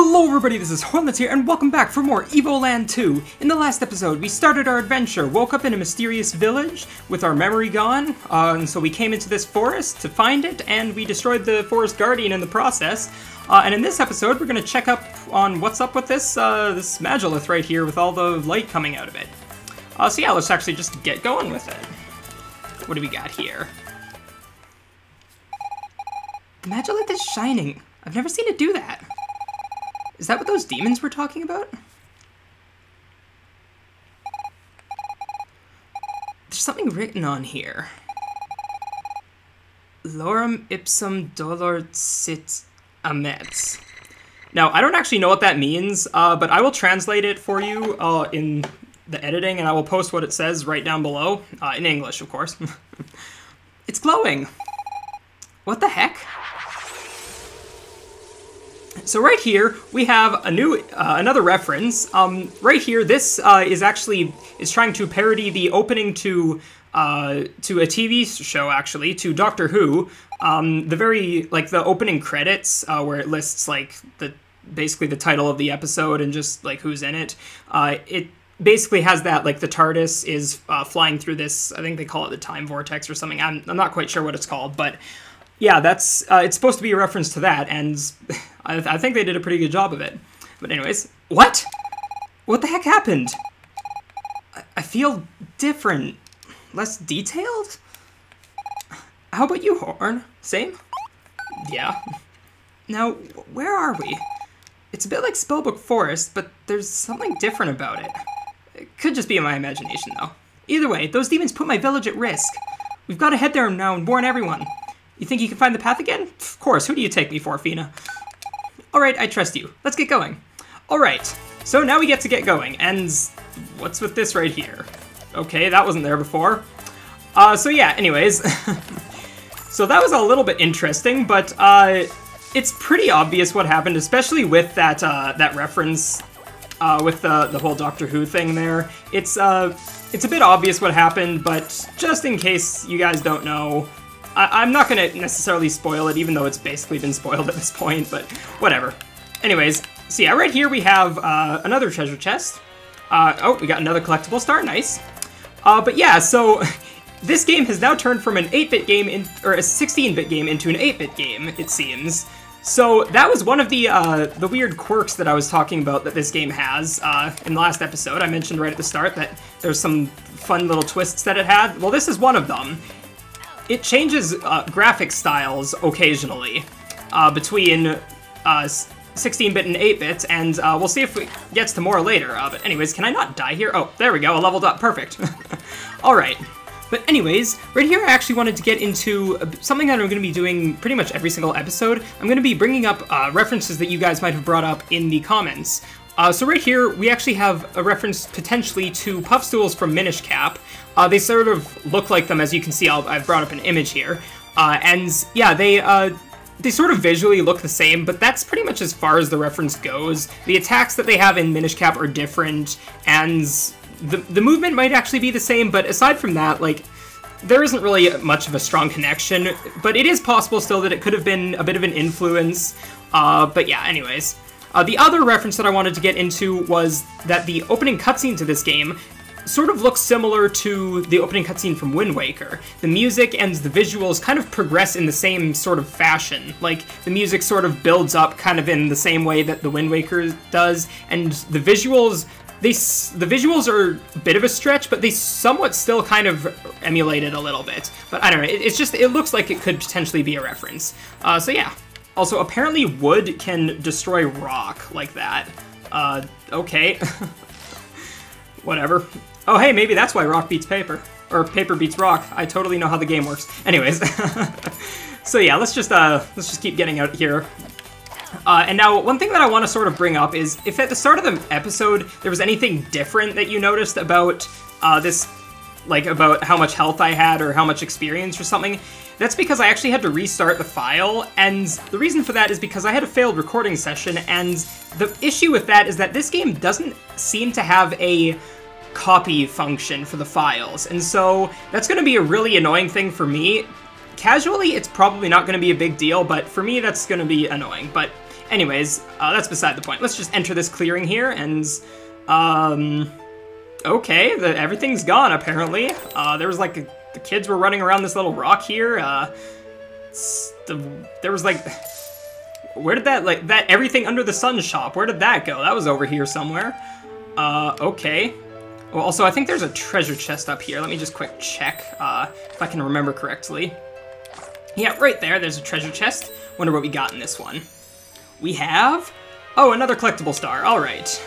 Hello everybody, this is Hornlitz here, and welcome back for more Evoland 2. In the last episode, we started our adventure, woke up in a mysterious village with our memory gone, and so we came into this forest to find it, and we destroyed the forest guardian in the process. And in this episode, we're going to check up on what's up with this this magilith right here with all the light coming out of it. So yeah, let's actually just get going with it. What do we got here? The magilith is shining. I've never seen it do that. Is that what those demons were talking about? There's something written on here. Lorem ipsum dolor sit amet. Now, I don't actually know what that means, but I will translate it for you in the editing, and I will post what it says right down below, in English, of course. It's glowing. What the heck? So right here, we have a new, another reference. Right here, this is trying to parody the opening to a TV show, actually, to Doctor Who. The opening credits, where it lists, like, basically the title of the episode and just, like, who's in it. It basically has that, like, the TARDIS is flying through this, I think they call it the time vortex or something. I'm not quite sure what it's called, but yeah, that's, it's supposed to be a reference to that, and I think they did a pretty good job of it. But anyways, what? What the heck happened? I feel different. Less detailed? How about you, Horn? Same? Yeah. Now, where are we? It's a bit like Spellbook Forest, but there's something different about it. It could just be in my imagination, though. Either way, those demons put my village at risk. We've got to head there now and warn everyone. You think you can find the path again? Of course, who do you take me for, Fina? Alright, I trust you. Let's get going. Alright, so now we get to get going, and what's with this right here? Okay, that wasn't there before. So yeah, anyways. So that was a little bit interesting, but it's pretty obvious what happened, especially with that that reference with the whole Doctor Who thing there. It's a bit obvious what happened, but just in case you guys don't know, I'm not going to necessarily spoil it, even though it's basically been spoiled at this point, but whatever. Anyways, so yeah, right here we have another treasure chest. Oh, we got another collectible star, nice. But yeah, so this game has now turned from an 8-bit game, or a 16-bit game into an 8-bit game, it seems. So that was one of the weird quirks that I was talking about that this game has. In the last episode, I mentioned right at the start that there's some fun little twists that it had. Well, this is one of them. It changes graphic styles occasionally between 16-bit and 8-bit, and we'll see if it gets to more later. But anyways, can I not die here? Oh, there we go, I leveled up, perfect. Alright, but anyways, right here I actually wanted to get into something that I'm going to be doing pretty much every single episode. I'm going to be bringing up references that you guys might have brought up in the comments. So right here, we actually have a reference potentially to Puffstools from Minish Cap. They sort of look like them, as you can see. I've brought up an image here. And yeah, they sort of visually look the same, but that's pretty much as far as the reference goes. The attacks that they have in Minish Cap are different, and the movement might actually be the same, but aside from that, like, there isn't really much of a strong connection, but it is possible still that it could have been a bit of an influence. But yeah, anyways. The other reference that I wanted to get into was that the opening cutscene to this game sort of looks similar to the opening cutscene from Wind Waker. The music and the visuals kind of progress in the same sort of fashion. Like, the music sort of builds up kind of in the same way that the Wind Waker does, and the visuals, the visuals are a bit of a stretch, but they somewhat still kind of emulate it a little bit. But I don't know, it looks like it could potentially be a reference. So yeah. Also, apparently wood can destroy rock like that. Okay. Whatever. Oh, hey, maybe that's why rock beats paper. Or paper beats rock. I totally know how the game works. Anyways. So yeah, let's just keep getting out here. And now, one thing that I want to sort of bring up is, if at the start of the episode there was anything different that you noticed about this, like, about how much health I had or how much experience or something, that's because I actually had to restart the file, and the reason for that is because I had a failed recording session, and the issue with that is that this game doesn't seem to have a copy function for the files, and so that's going to be a really annoying thing for me. Casually, it's probably not going to be a big deal, but for me, that's going to be annoying. But anyways, that's beside the point. Let's just enter this clearing here, and, okay, everything's gone, apparently. There was, like, the kids were running around this little rock here, there was, like, where did that everything under the sun shop, where did that go? That was over here somewhere. Okay. Well, also, I think there's a treasure chest up here. Let me just quick check, if I can remember correctly. Yeah, right there, there's a treasure chest. Wonder what we got in this one. We have... oh, another collectible star, alright.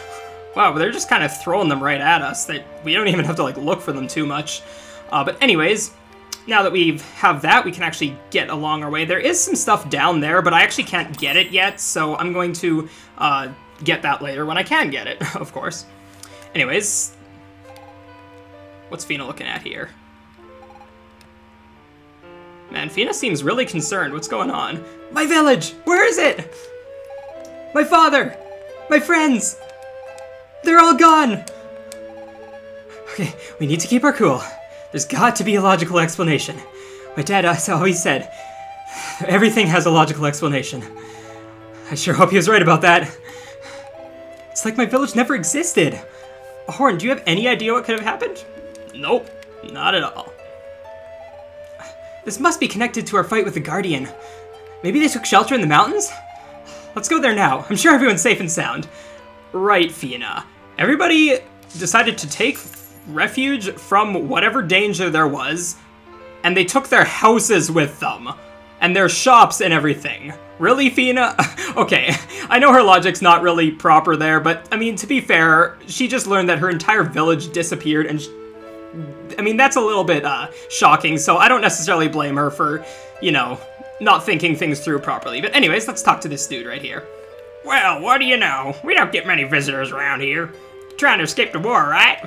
Wow, they're just kind of throwing them right at us. We don't even have to, like, look for them too much. But anyways, now that we have that, we can actually get along our way. There is some stuff down there, but I actually can't get it yet, so I'm going to get that later when I can get it, of course. Anyways, what's Fina looking at here? Man, Fina seems really concerned. What's going on? My village! Where is it? My father! My friends! They're all gone! Okay, we need to keep our cool. There's got to be a logical explanation. My dad always said, everything has a logical explanation. I sure hope he was right about that. It's like my village never existed. Horn, do you have any idea what could have happened? Nope, not at all. This must be connected to our fight with the Guardian. Maybe they took shelter in the mountains? Let's go there now. I'm sure everyone's safe and sound. Right, Fina. Everybody decided to take refuge from whatever danger there was, and they took their houses with them. And their shops and everything. Really, Fina? Okay, I know her logic's not really proper there, but, I mean, to be fair, she just learned that her entire village disappeared, and I mean, that's a little bit, shocking, so I don't necessarily blame her for, you know, not thinking things through properly. But anyways, let's talk to this dude right here. Well, what do you know? We don't get many visitors around here. Trying to escape the war, right?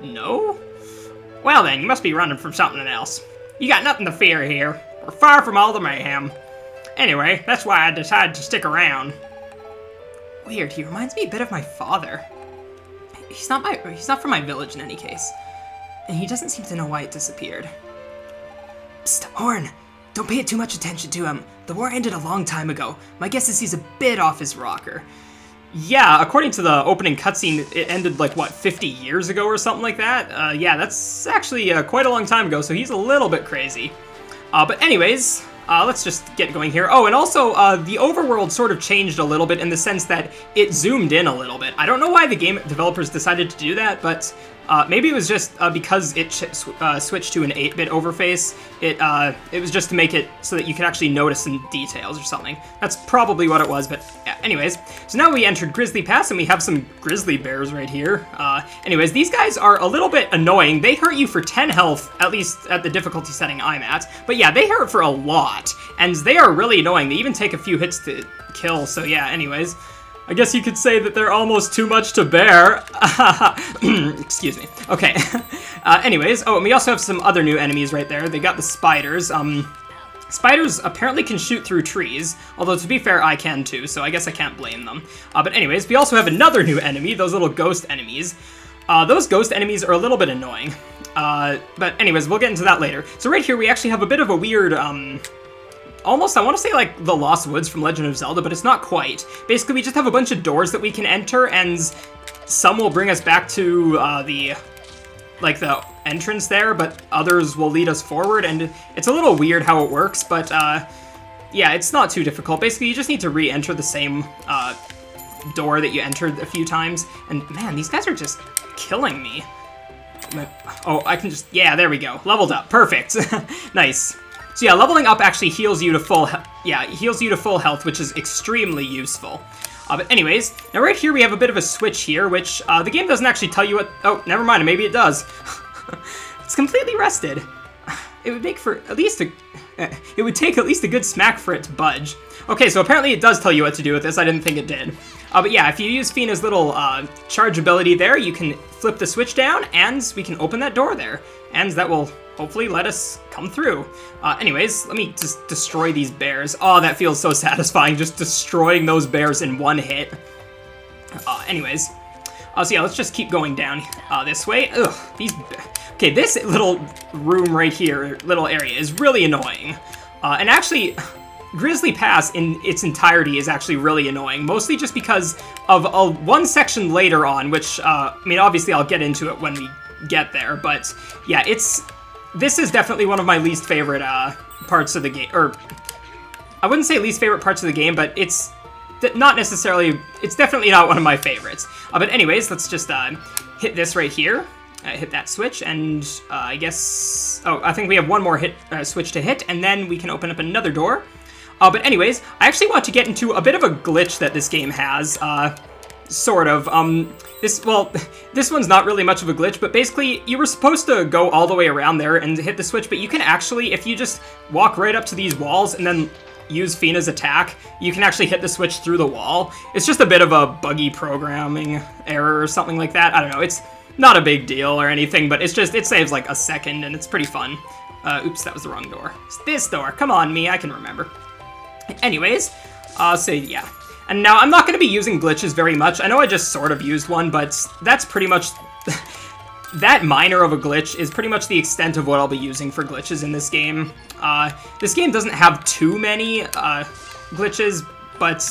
No? Well then, you must be running from something else. You got nothing to fear here. We're far from all the mayhem. Anyway, that's why I decided to stick around. Weird, he reminds me a bit of my father. He's not from my village in any case. And he doesn't seem to know why it disappeared. Psst, Horn! Don't pay too much attention to him. The war ended a long time ago. My guess is he's a bit off his rocker. Yeah, according to the opening cutscene, it ended, like, what, 50 years ago or something like that? Yeah, that's actually quite a long time ago, so he's a little bit crazy. But anyways, let's just get going here. Oh, and also, the overworld sort of changed a little bit in the sense that it zoomed in a little bit. I don't know why the game developers decided to do that, but maybe it was just because it switched to an 8-bit overface. It was just to make it so that you could actually notice some details or something. That's probably what it was, but yeah, anyways. So now we entered Grizzly Pass, and we have some grizzly bears right here. Anyways, these guys are a little bit annoying. They hurt you for 10 health, at least at the difficulty setting I'm at. But yeah, they hurt for a lot, and they are really annoying. They even take a few hits to kill, so yeah, anyways. I guess you could say that they're almost too much to bear. Excuse me. Okay. Anyways, oh, and we also have some other new enemies right there. They got the spiders. Spiders apparently can shoot through trees, although to be fair, I can too, so I guess I can't blame them. But anyways, we also have another new enemy, those little ghost enemies. Those ghost enemies are a little bit annoying. But anyways, we'll get into that later. So right here, we actually have a bit of a weird, almost, I want to say, like, the Lost Woods from Legend of Zelda, but it's not quite. Basically, we just have a bunch of doors that we can enter, and some will bring us back to, the entrance there, but others will lead us forward, and it's a little weird how it works, but, yeah, it's not too difficult. Basically, you just need to re-enter the same, door that you entered a few times, and, man, these guys are just killing me. Oh, I can just, yeah, there we go. Leveled up. Perfect. Nice. So yeah, leveling up actually heals you to full health, which is extremely useful. But anyways, now right here we have a bit of a switch here, which the game doesn't actually tell you what... Oh, never mind, maybe it does. It's completely rested. It would make for at least a... It would take at least a good smack for it to budge. Okay, so apparently it does tell you what to do with this. I didn't think it did. But yeah, if you use Fina's little charge ability there, you can flip the switch down, and we can open that door there. And that will hopefully let us come through. Anyways, let me just destroy these bears. Oh, that feels so satisfying, just destroying those bears in one hit. Anyways, so yeah, let's just keep going down this way. Ugh, these... Okay, this little room right here, little area, is really annoying. And actually, Grizzly Pass in its entirety is actually really annoying, mostly just because of one section later on, which, I mean, obviously I'll get into it when we get there, but yeah, this is definitely one of my least favorite, parts of the game, or I wouldn't say least favorite parts of the game, but it's not necessarily, it's definitely not one of my favorites. But anyways, let's just, hit this right here. Hit that switch, and I guess... Oh, I think we have one more switch to hit, and then we can open up another door. But anyways, I actually want to get into a bit of a glitch that this game has, sort of. This one's not really much of a glitch, but basically, you were supposed to go all the way around there and hit the switch, but you can actually, if you just walk right up to these walls and then use Fina's attack, you can actually hit the switch through the wall. It's just a bit of a buggy programming error or something like that. I don't know, it's not a big deal or anything, but it's just, it saves like a second and it's pretty fun. Oops, that was the wrong door. It's this door. Come on, me, I can remember. Anyways, so yeah. And now I'm not going to be using glitches very much. I know I just sort of used one, but that's pretty much... that minor of a glitch is pretty much the extent of what I'll be using for glitches in this game. This game doesn't have too many glitches, but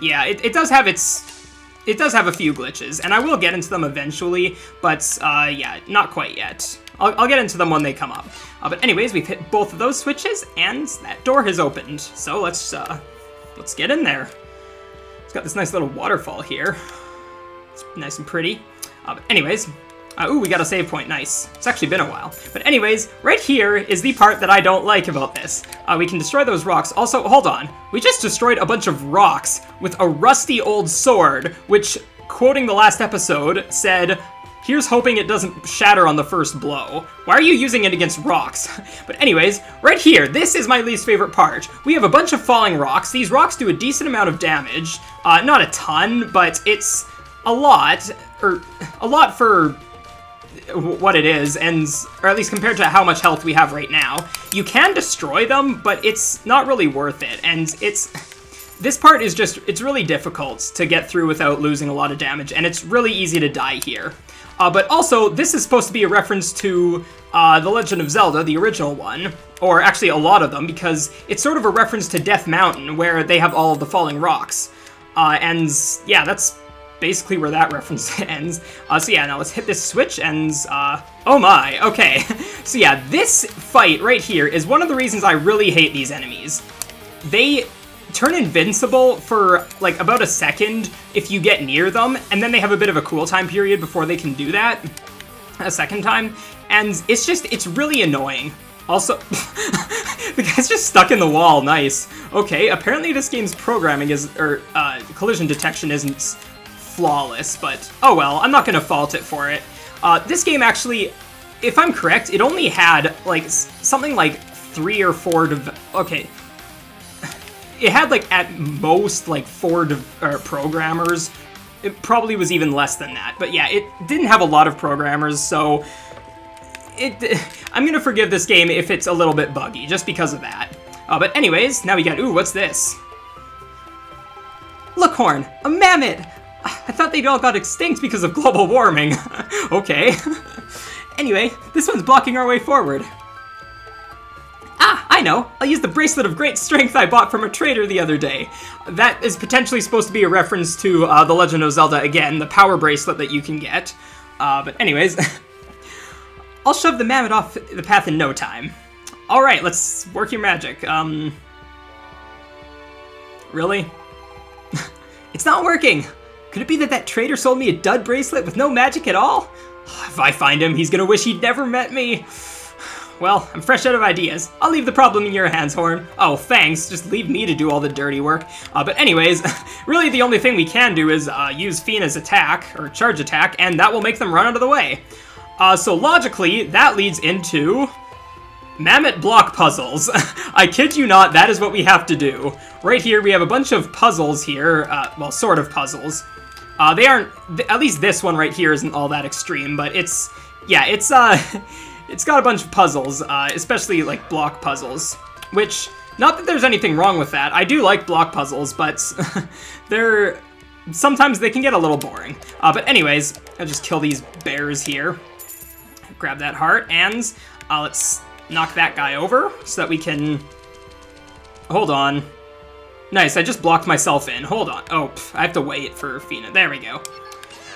yeah, it does have it does have a few glitches, and I will get into them eventually, but yeah, not quite yet. I'll get into them when they come up. But anyways, we've hit both of those switches, and that door has opened. So let's get in there. It's got this nice little waterfall here. It's nice and pretty. But anyways, ooh, we got a save point, nice. It's actually been a while. But anyways, right here is the part that I don't like about this. We can destroy those rocks. Also, hold on. We just destroyed a bunch of rocks with a rusty old sword, which, quoting the last episode, said, "Here's hoping it doesn't shatter on the first blow." Why are you using it against rocks? But anyways, right here, this is my least favorite part. We have a bunch of falling rocks. These rocks do a decent amount of damage. Not a ton, but it's a lot for what it is, or at least compared to how much health we have right now. You can destroy them, but it's not really worth it, and this part is just, it's really difficult to get through without losing a lot of damage, and it's really easy to die here. But also, this is supposed to be a reference to The Legend of Zelda, the original one, or actually a lot of them, because it's sort of a reference to Death Mountain, where they have all of the falling rocks. And yeah, that's basically where that reference ends. So yeah, now let's hit this switch and, oh my, okay. So yeah, this fight right here is one of the reasons I really hate these enemies. They turn invincible for, like, about a second if you get near them, and then they have a bit of a cool time period before they can do that a second time, and it's really annoying. Also, the guy's just stuck in the wall, nice. Okay, apparently this game's programming collision detection isn't flawless, but oh well, I'm not gonna fault it for it. This game actually, if I'm correct, it only had like something like 3 or 4 okay. It had like at most like 4 programmers. It probably was even less than that, but yeah, it didn't have a lot of programmers, so I'm gonna forgive this game if it's a little bit buggy, just because of that. But anyways, now we got, ooh, what's this? Look, Horn, a mammoth! I thought they'd all got extinct because of global warming. Okay. Anyway, this one's blocking our way forward. Ah, I know! I'll use the bracelet of great strength I bought from a trader the other day. That is potentially supposed to be a reference to The Legend of Zelda again, the power bracelet that you can get. But anyways, I'll shove the mammoth off the path in no time. Alright, let's work your magic. Really? It's not working! Could it be that trader sold me a dud bracelet with no magic at all? If I find him, he's gonna wish he'd never met me. Well, I'm fresh out of ideas. I'll leave the problem in your hands, Horn. Oh, thanks. Just leave me to do all the dirty work. But anyways, really the only thing we can do is use Fina's attack, or charge attack, and that will make them run out of the way. So logically, that leads into mammoth block puzzles. I kid you not, that is what we have to do. Right here, we have a bunch of puzzles here. Well, sort of puzzles. They aren't, at least this one right here isn't all that extreme, but it's, yeah, it's got a bunch of puzzles, especially, like, block puzzles, which, not that there's anything wrong with that. I do like block puzzles, but sometimes they can get a little boring. But anyways, I'll just kill these bears here. Grab that heart, and let's knock that guy over so that we can hold on. Nice, I just blocked myself in. Hold on. Oh, I have to wait for Fina. There we go.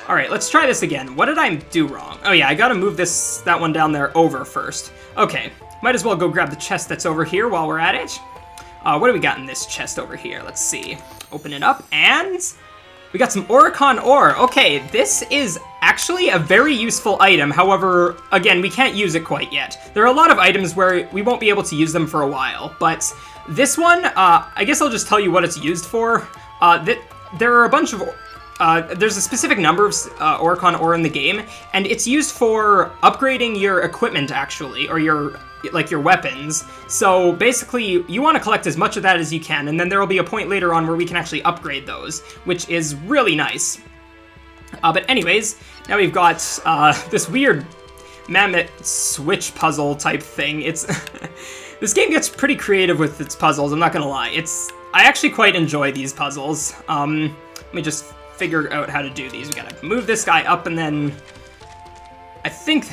Alright, let's try this again. What did I do wrong? Oh yeah, I gotta move that one down there over first. Okay, might as well go grab the chest that's over here while we're at it. What do we got in this chest over here? Let's see. Open it up, and we got some Oricon ore. Okay, this is actually a very useful item. However, again, we can't use it quite yet. There are a lot of items where we won't be able to use them for a while, but this one, I guess I'll just tell you what it's used for. There are a bunch of... there's a specific number of Oricon ore in the game, and it's used for upgrading your equipment, actually, or your weapons. So basically, you want to collect as much of that as you can, and then there will be a point later on where we can actually upgrade those, which is really nice. But anyways, now we've got this weird mammoth switch puzzle type thing. It's this game gets pretty creative with its puzzles, I'm not gonna lie. I actually quite enjoy these puzzles. Let me just figure out how to do these. We gotta move this guy up, and then I think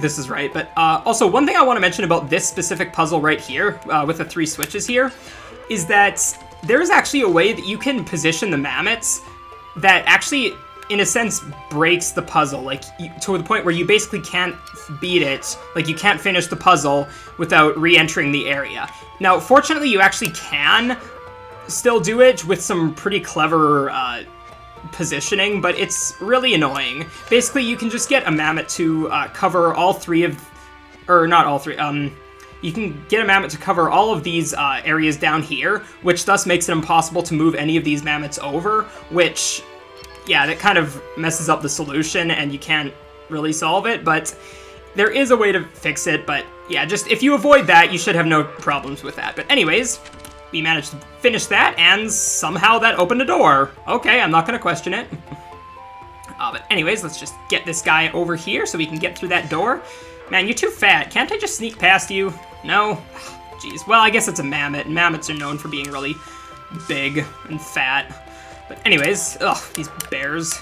this is right. But also, one thing I want to mention about this specific puzzle right here, with the 3 switches here, is that there's actually a way that you can position the mammoths that actually, in a sense, breaks the puzzle, like, to the point where you basically can't beat it, like, you can't finish the puzzle without re-entering the area. Now, fortunately, you actually can still do it with some pretty clever positioning, but it's really annoying. Basically, you can just get a mammoth to cover all 3 of... or not all 3, you can get a mammoth to cover all of these areas down here, which thus makes it impossible to move any of these mammoths over, which... yeah, that kind of messes up the solution, and you can't really solve it, but there is a way to fix it. But yeah, just if you avoid that, you should have no problems with that. But anyways, we managed to finish that, and somehow that opened a door. Okay, I'm not going to question it. But anyways, let's just get this guy over here so we can get through that door. Man, you're too fat. Can't I just sneak past you? No? Jeez. Well, I guess it's a mammoth, and mammoths are known for being really big and fat. But anyways, ugh, these bears.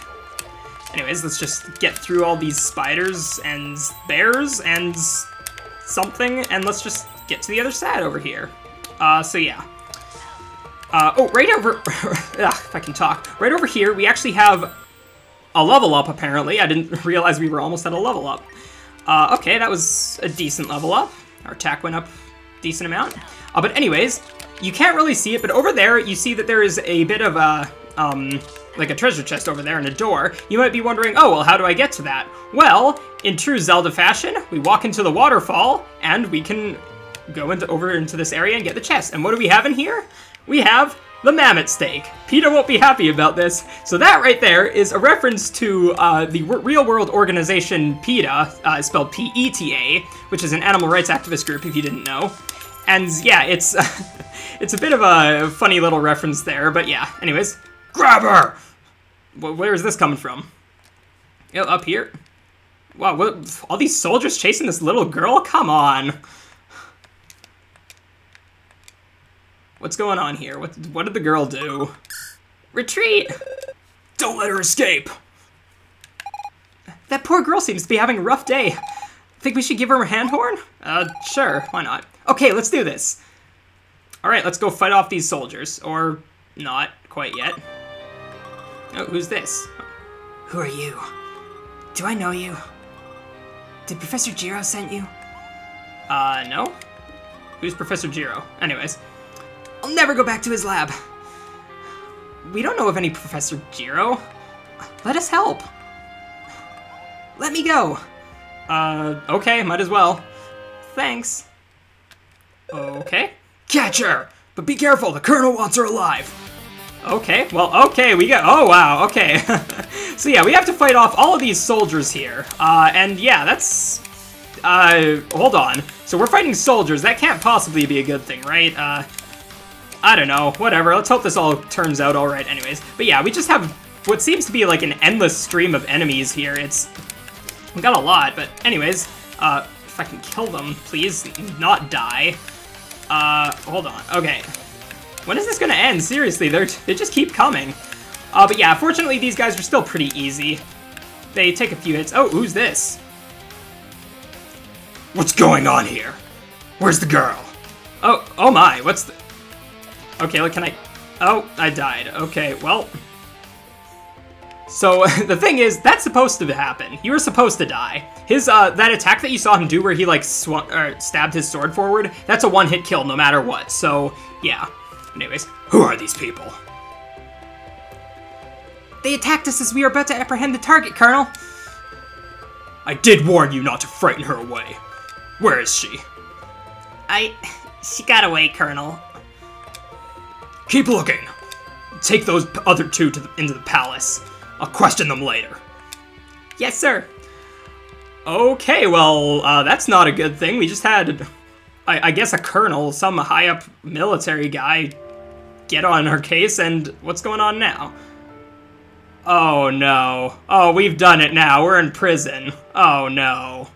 Anyways, let's just get through all these spiders and bears and something, and let's just get to the other side over here. So yeah. Oh, right over... if I can talk. Right over here, we actually have a level up, apparently. I didn't realize we were almost at a level up. Okay, that was a decent level up. Our attack went up a decent amount. But anyways, you can't really see it, but over there, you see that there is a bit of a... like a treasure chest over there and a door. You might be wondering, oh, well, how do I get to that? Well, in true Zelda fashion, we walk into the waterfall, and we can go over into this area and get the chest. And what do we have in here? We have the mammoth steak. PETA won't be happy about this. So that right there is a reference to the real-world organization PETA, spelled P-E-T-A, which is an animal rights activist group, if you didn't know. And yeah, it's it's a bit of a funny little reference there, but yeah, anyways. Grab her! Where is this coming from? Oh, up here? Wow, what, all these soldiers chasing this little girl? Come on! What's going on here? What did the girl do? Retreat! Don't let her escape! That poor girl seems to be having a rough day. Think we should give her a hand horn? Sure, why not? Okay, let's do this. Alright, let's go fight off these soldiers. Or not quite yet. Oh, who's this? Who are you? Do I know you? Did Professor Jiro send you? No. Who's Professor Jiro? Anyways. I'll never go back to his lab. We don't know of any Professor Jiro. Let us help. Let me go. Okay, might as well. Thanks. Okay. Catch her! But be careful, the Colonel wants her alive. Okay, well, okay, we got... oh, wow, okay. So yeah, we have to fight off all of these soldiers here. And yeah, that's... hold on. So we're fighting soldiers. That can't possibly be a good thing, right? I don't know. Whatever. Let's hope this all turns out all right anyways. But yeah, we just have what seems to be like an endless stream of enemies here. We got a lot, but anyways, if I can kill them, please, not die. Hold on. Okay. When is this gonna end? Seriously, they just keep coming. But yeah, fortunately, these guys are still pretty easy. They take a few hits. Oh, who's this? What's going on here? Where's the girl? Oh my, what's the... Okay, look, can I... Oh, I died. Okay, well... So, the thing is, that's supposed to happen. You were supposed to die. His, that attack that you saw him do where he, like, stabbed his sword forward, that's a one-hit kill no matter what, so, yeah. Anyways, who are these people? They attacked us as we were about to apprehend the target, Colonel. I did warn you not to frighten her away. Where is she? She got away, Colonel. Keep looking. Take those other two into the palace. I'll question them later. Yes, sir. Okay, well, that's not a good thing. We just had, I guess, a colonel, some high-up military guy, get on our case, and what's going on now? Oh, no. Oh, we've done it now. We're in prison. Oh, no.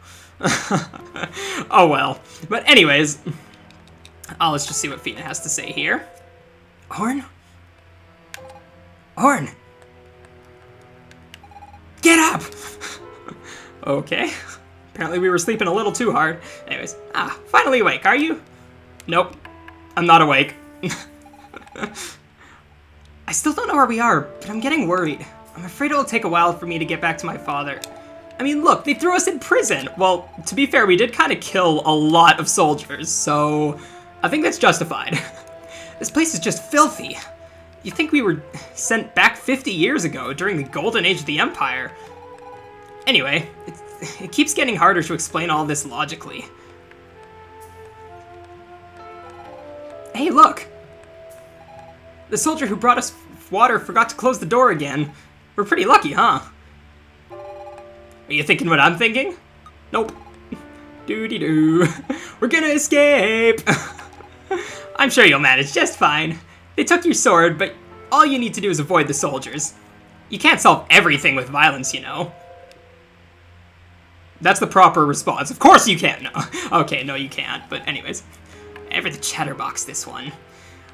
Oh, well. But anyways, let's just see what Fina has to say here. Horn? Horn! Get up! Okay. Apparently we were sleeping a little too hard. Anyways, finally awake, are you? Nope. I'm not awake. I still don't know where we are, but I'm getting worried. I'm afraid it'll take a while for me to get back to my father. I mean, look, they threw us in prison. Well, to be fair, we did kind of kill a lot of soldiers, so I think that's justified. This place is just filthy. You'd think we were sent back 50 years ago, during the golden age of the Empire. Anyway, it keeps getting harder to explain all this logically. Hey, look! The soldier who brought us water forgot to close the door again. We're pretty lucky, huh? Are you thinking what I'm thinking? Nope. Doo-dee-doo. We're gonna escape! I'm sure you'll manage just fine. They took your sword, but all you need to do is avoid the soldiers. You can't solve everything with violence, you know. That's the proper response. Of course you can't. No. Okay, no you can't. But anyways. Ever the chatterbox, this one.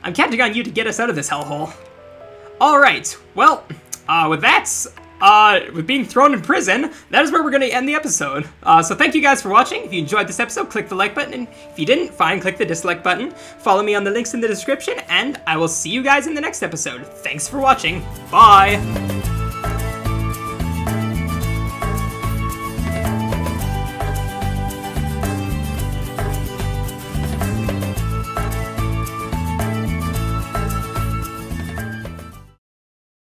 I'm counting on you to get us out of this hellhole. Alright, well, with that, with being thrown in prison, that is where we're going to end the episode. So thank you guys for watching. If you enjoyed this episode, click the like button, and if you didn't, fine, click the dislike button. Follow me on the links in the description, and I will see you guys in the next episode. Thanks for watching. Bye!